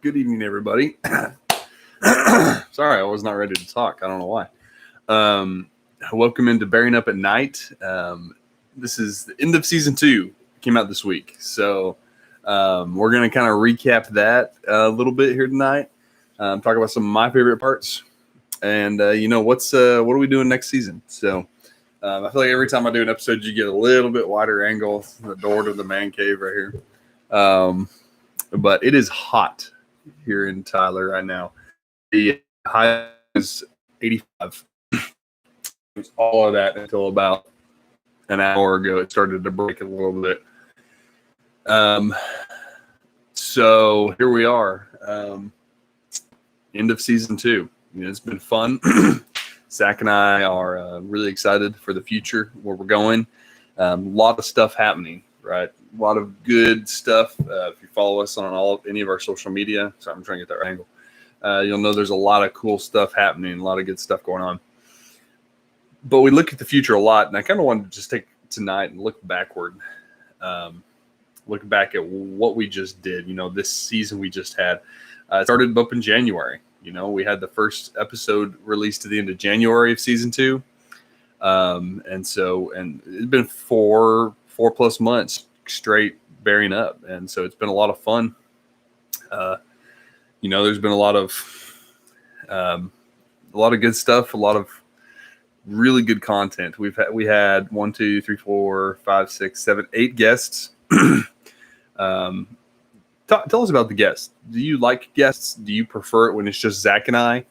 Good evening, everybody. Sorry, I was not ready to talk. I don't know why. Welcome into Bearing Up at Night. This is the end of season 2. Came out this week. So we're going to kind of recap that a little bit here tonight. Talk about some of my favorite parts. And, what are we doing next season? So I feel like every time I do an episode, you get a little bit wider angle, the door to the man cave right here. But it is hot here in Tyler right now. The high is 85. It was all of that until about an hour ago. It started to break a little bit. So here we are. End of season 2. It's been fun. Zach and I are really excited for the future, where we're going. A lot of stuff happening, right? A lot of good stuff. If you follow us on any of our social media, sorry, I'm trying to get that right angle. You'll know there's a lot of cool stuff happening, a lot of good stuff going on. But we look at the future a lot, and I kind of wanted to just take tonight and look backward. Look back at what we just did. This season we just had. It started up in January. We had the first episode released at the end of January of season 2. And it's been four plus months straight bearing up. And so it's been a lot of fun. There's been a lot of good stuff, a lot of really good content. We had 1, 2, 3, 4, 5, 6, 7, 8 guests. Tell us about the guests. Do you like guests? Do you prefer it when it's just Zach and I?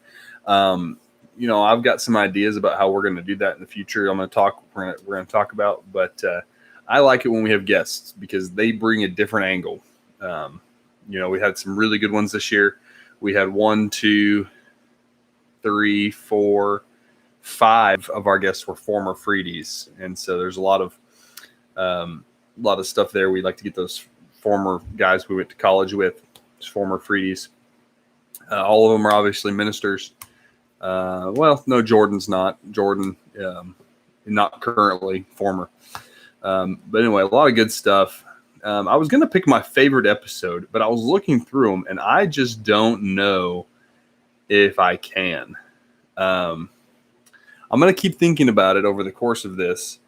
I've got some ideas about how we're going to do that in the future. We're going to talk about, but I like it when we have guests because they bring a different angle. We had some really good ones this year. We had 1, 2, 3, 4, 5 of our guests were former Freedies, and so there's a lot of stuff there. We like to get those former guys we went to college with, former Freedies. All of them are obviously ministers. No, Jordan's not. Jordan, not currently, former. But anyway, a lot of good stuff. I was going to pick my favorite episode, but I was looking through them, and I just don't know if I can. I'm going to keep thinking about it over the course of this,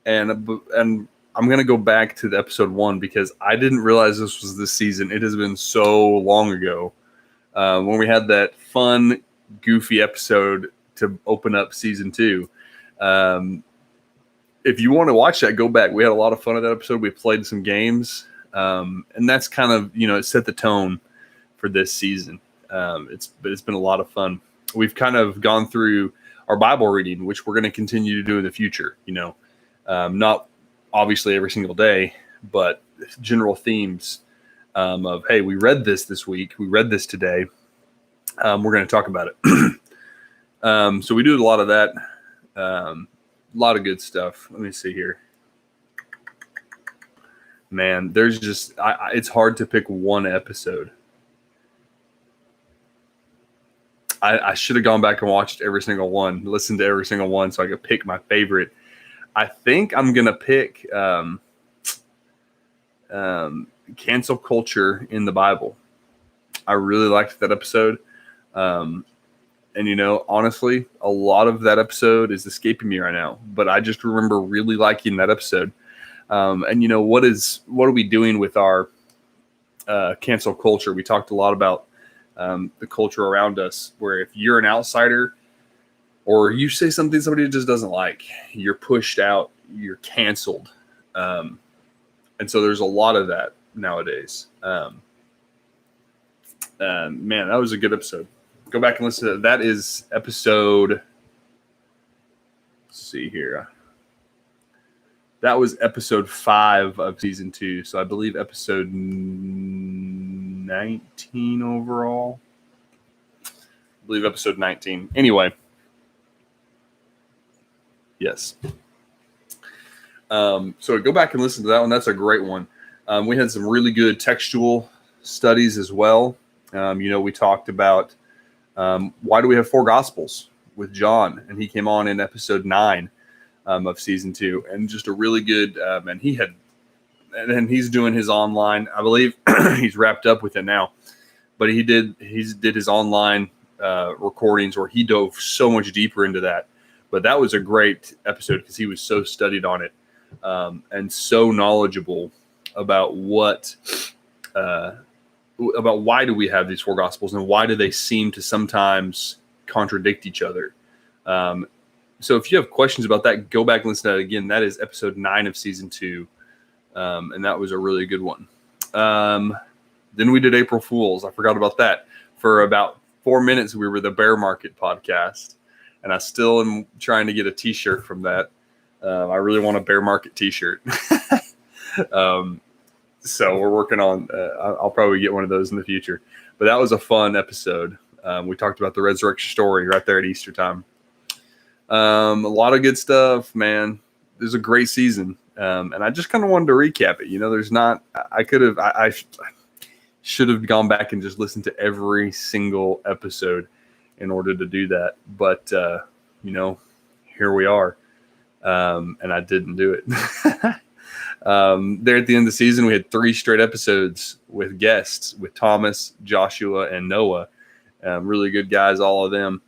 and I'm going to go back to the episode 1 because I didn't realize this was this season. It has been so long ago when we had that fun, goofy episode to open up season 2. If you want to watch that, go back. We had a lot of fun with that episode. We played some games, and that's kind of, it set the tone for this season. It's been a lot of fun. We've kind of gone through our Bible reading, which we're going to continue to do in the future. Not obviously every single day, but general themes of, hey, we read this week. We read this today. We're going to talk about it. So we do a lot of that. A lot of good stuff. Let me see here. Man, there's just, it's hard to pick one episode. I should have gone back and watched every single one, listened to every single one so I could pick my favorite. I think I'm going to pick cancel culture in the Bible. I really liked that episode. And, honestly, a lot of that episode is escaping me right now. But I just remember really liking that episode. What are we doing with our cancel culture? We talked a lot about the culture around us, where if you're an outsider or you say something somebody just doesn't like, you're pushed out, you're canceled. And so there's a lot of that nowadays. Man, that was a good episode. Go back and listen to that. That is episode, let's see here. That was episode 5 of season 2. So I believe episode 19 overall. I believe episode 19. Anyway. Yes. So go back and listen to that one. That's a great one. We had some really good textual studies as well. We talked about why do we have 4 Gospels with John, and he came on in episode 9 of season 2, and just a really good. And he's doing his online. I believe he's wrapped up with it now. but he did his online recordings where he dove so much deeper into that. But that was a great episode because he was so studied on it and so knowledgeable about about why do we have these four gospels and why do they seem to sometimes contradict each other. So if you have questions about that, go back and listen to that again. That is episode 9 of season 2. And that was a really good one. Then we did April Fools. I forgot about that. For about 4 minutes, we were the Bear Market podcast. And I still am trying to get a t-shirt from that. I really want a Bear Market t-shirt. So we're working on, I'll probably get one of those in the future. But that was a fun episode. We talked about the resurrection story right there at Easter time. A lot of good stuff, man. It was a great season. And I just kind of wanted to recap it. I should have gone back and just listened to every single episode in order to do that. But, here we are. And I didn't do it. There at the end of the season, we had 3 straight episodes with guests with Thomas, Joshua, and Noah. Really good guys, all of them.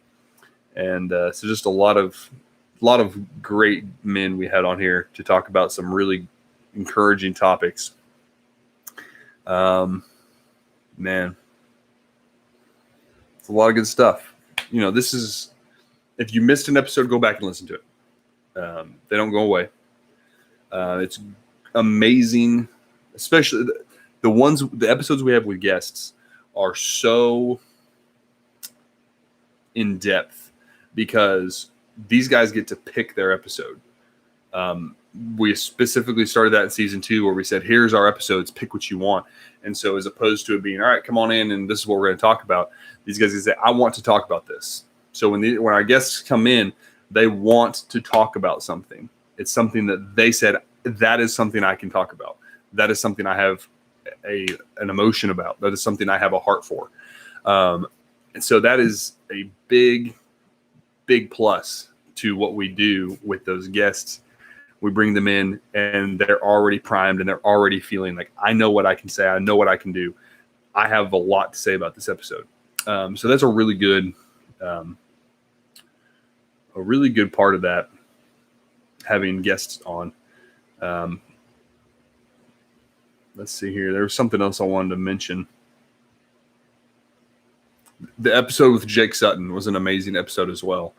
And so just a lot of great men we had on here to talk about some really encouraging topics. Man, it's a lot of good stuff. This is, if you missed an episode, go back and listen to it. They don't go away. It's amazing, especially the episodes we have with guests are so in depth because these guys get to pick their episode. We specifically started that in season 2 where we said, here's our episodes, pick what you want. And so as opposed to it being, all right, come on in and this is what we're going to talk about, these guys say, I want to talk about this. So when our guests come in, they want to talk about something. It's something that they said, that is something I can talk about. That is something I have an emotion about. That is something I have a heart for. And so that is a big, big plus to what we do with those guests. We bring them in and they're already primed and they're already feeling like, I know what I can say. I know what I can do. I have a lot to say about this episode. So that's a really good part of that, having guests on. Let's see here. There was something else I wanted to mention. The episode with Jake Sutton was an amazing episode as well.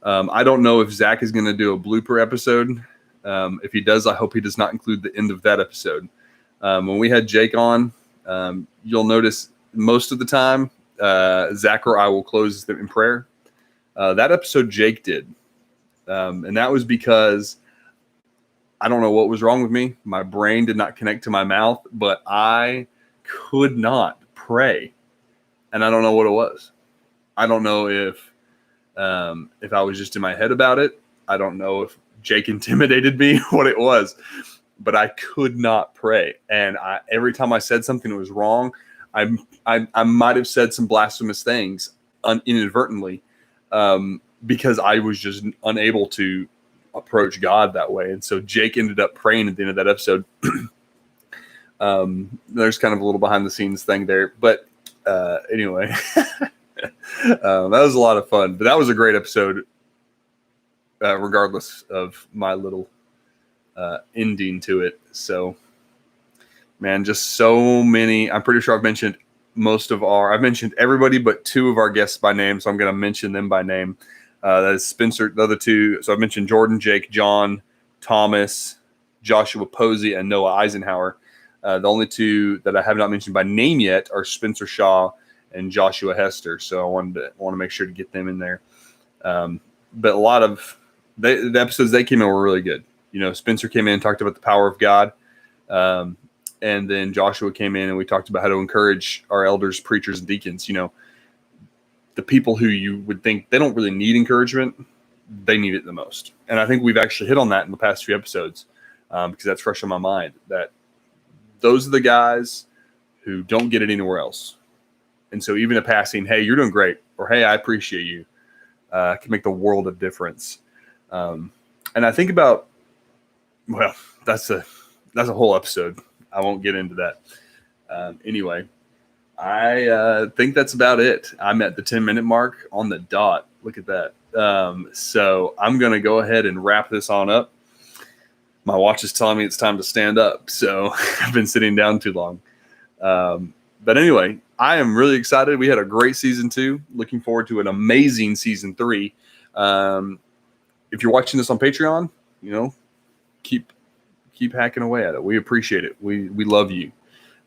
I don't know if Zach is going to do a blooper episode. If he does, I hope he does not include the end of that episode. When we had Jake on, you'll notice most of the time, Zach or I will close them in prayer. That episode Jake did. And that was because I don't know what was wrong with me. My brain did not connect to my mouth, but I could not pray. And I don't know what it was. I don't know if I was just in my head about it. I don't know if Jake intimidated me, what it was. But I could not pray. And every time I said something that was wrong, I might have said some blasphemous things inadvertently because I was just unable to approach God that way. And so Jake ended up praying at the end of that episode. There's kind of a little behind the scenes thing there. But anyway, that was a lot of fun. But that was a great episode, regardless of my little ending to it. So, man, just so many. I'm pretty sure I've mentioned I've mentioned everybody but 2 of our guests by name. So I'm going to mention them by name. That is Spencer, the other 2. So I've mentioned Jordan, Jake, John, Thomas, Joshua Posey, and Noah Eisenhower. The only 2 that I have not mentioned by name yet are Spencer Shaw and Joshua Hester. So I want to make sure to get them in there. But a lot of the episodes they came in were really good. Spencer came in and talked about the power of God. And then Joshua came in and we talked about how to encourage our elders, preachers, and deacons. The people who you would think they don't really need encouragement, they need it the most. And I think we've actually hit on that in the past few episodes because that's fresh on my mind, that those are the guys who don't get it anywhere else. And so even a passing, hey, you're doing great, or hey, I appreciate you, can make the world of difference. And I think about, well, that's a whole episode. I won't get into that. Anyway, I think that's about it. I'm at the 10-minute mark on the dot. Look at that. So I'm going to go ahead and wrap this on up. My watch is telling me it's time to stand up, so I've been sitting down too long. But anyway, I am really excited. We had a great season 2. Looking forward to an amazing season 3. If you're watching this on Patreon, keep hacking away at it. We appreciate it. We love you.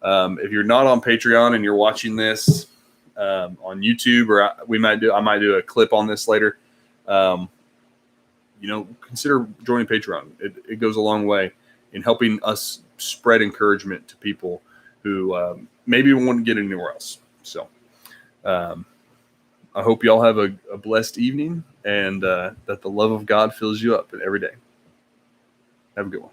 If you're not on Patreon and you're watching this on YouTube, or I might do a clip on this later. Consider joining Patreon. It goes a long way in helping us spread encouragement to people who maybe won't get anywhere else. So I hope y'all have a blessed evening, and that the love of God fills you up every day. Have a good one.